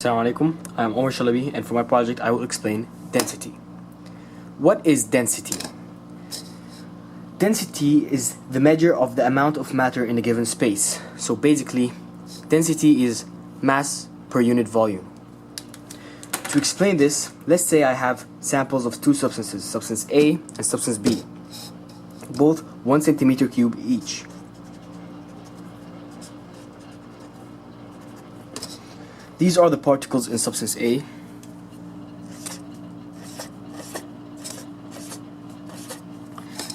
Assalamu alaikum, I am Omar Shalabi, and for my project I will explain density. What is density? Density is the measure of the amount of matter in a given space. So basically, density is mass per unit volume. To explain this, let's say I have samples of two substances, substance A and substance B, both 1 centimeter cube each. These are the particles in substance A.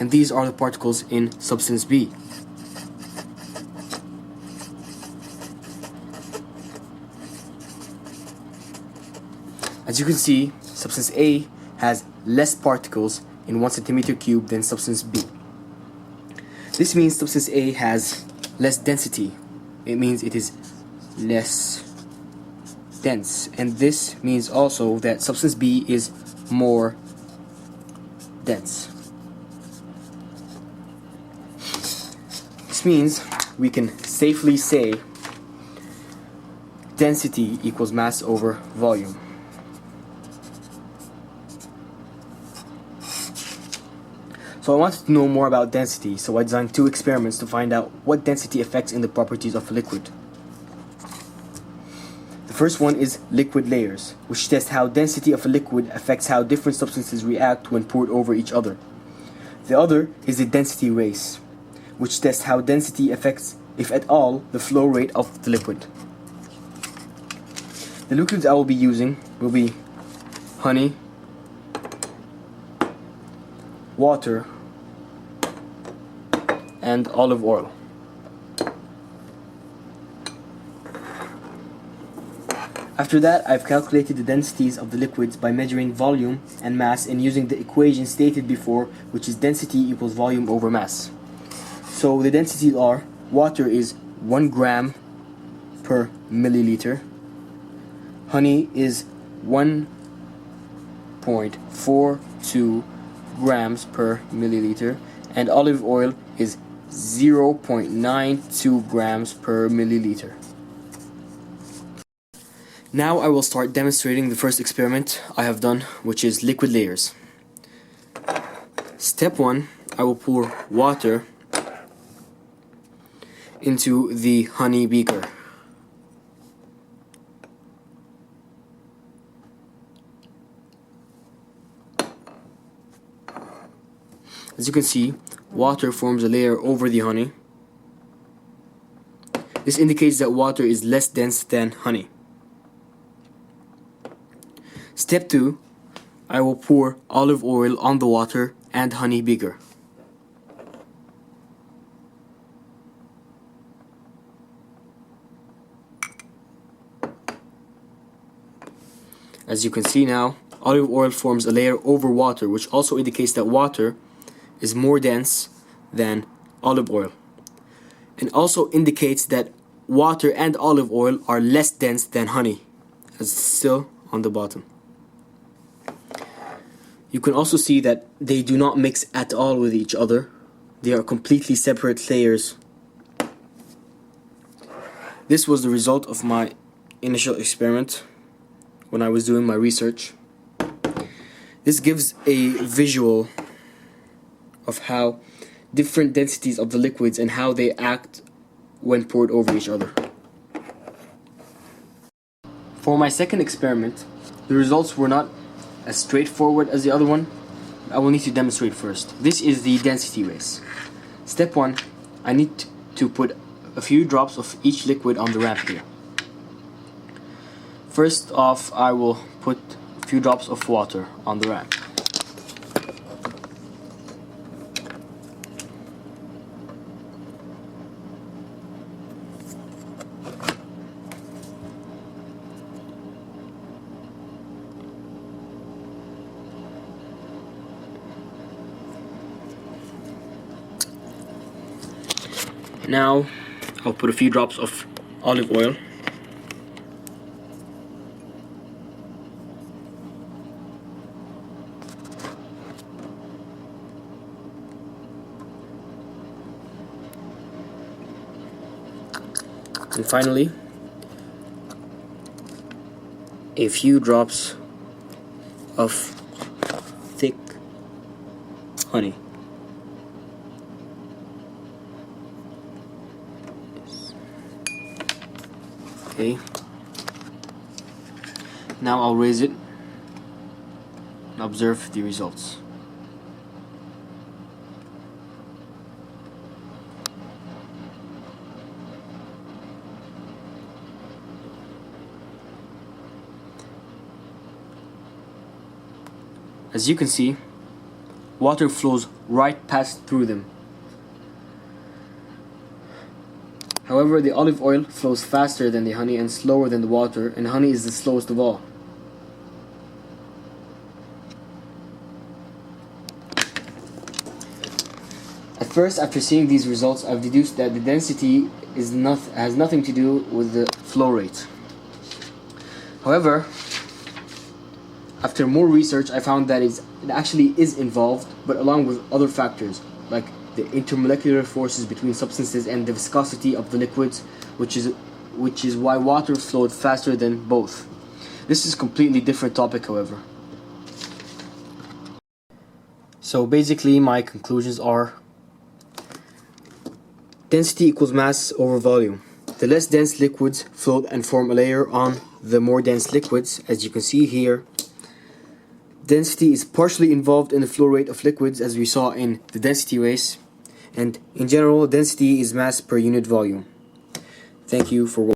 And these are the particles in substance B. As you can see, substance A has less particles in 1 centimeter cube than substance B. This means substance A has less density. It means it is less dense, and this means also that substance B is more dense. This means we can safely say density equals mass over volume. So I wanted to know more about density, so I designed two experiments to find out what density affects in the properties of a liquid. The first one is liquid layers, which test how density of a liquid affects how different substances react when poured over each other. The other is the density race, which tests how density affects, if at all, the flow rate of the liquid. The liquids I will be using will be honey, water, and olive oil. After that, I've calculated the densities of the liquids by measuring volume and mass and using the equation stated before, which is density equals volume over mass. So the densities are: water is 1 gram per milliliter, honey is 1.42 grams per milliliter, and olive oil is 0.92 grams per milliliter. Now I will start demonstrating the first experiment I have done, which is liquid layers. Step 1, I will pour water into the honey beaker. As you can see, water forms a layer over the honey. This indicates that water is less dense than honey. Step 2, I will pour olive oil on the water and honey beaker. As you can see now, olive oil forms a layer over water, which also indicates that water is more dense than olive oil, and also indicates that water and olive oil are less dense than honey, as it's still on the bottom. You can also see that they do not mix at all with each other. They are completely separate layers. This was the result of my initial experiment when I was doing my research. This gives a visual of how different densities of the liquids and how they act when poured over each other. For my second experiment, the results were not as straightforward as the other one. I will need to demonstrate first. This is the density race. Step 1, I need to put a few drops of each liquid on the ramp here. First off, I will put a few drops of water on the ramp. Now I'll put a few drops of olive oil. And finally, a few drops of thick honey. Okay. Now I'll raise it and observe the results. As you can see, water flows right past through them. However, the olive oil flows faster than the honey and slower than the water, and honey is the slowest of all. At first, after seeing these results, I've deduced that the density has nothing to do with the flow rate. However, after more research, I found that it actually is involved, but along with other factors, like the intermolecular forces between substances and the viscosity of the liquids, which is why water flowed faster than both. This is a completely different topic, however. So basically, my conclusions are: density equals mass over volume. The less dense liquids float and form a layer on the more dense liquids, as you can see here. Density is partially involved in the flow rate of liquids, as we saw in the density race, and in general, density is mass per unit volume. Thank you for watching.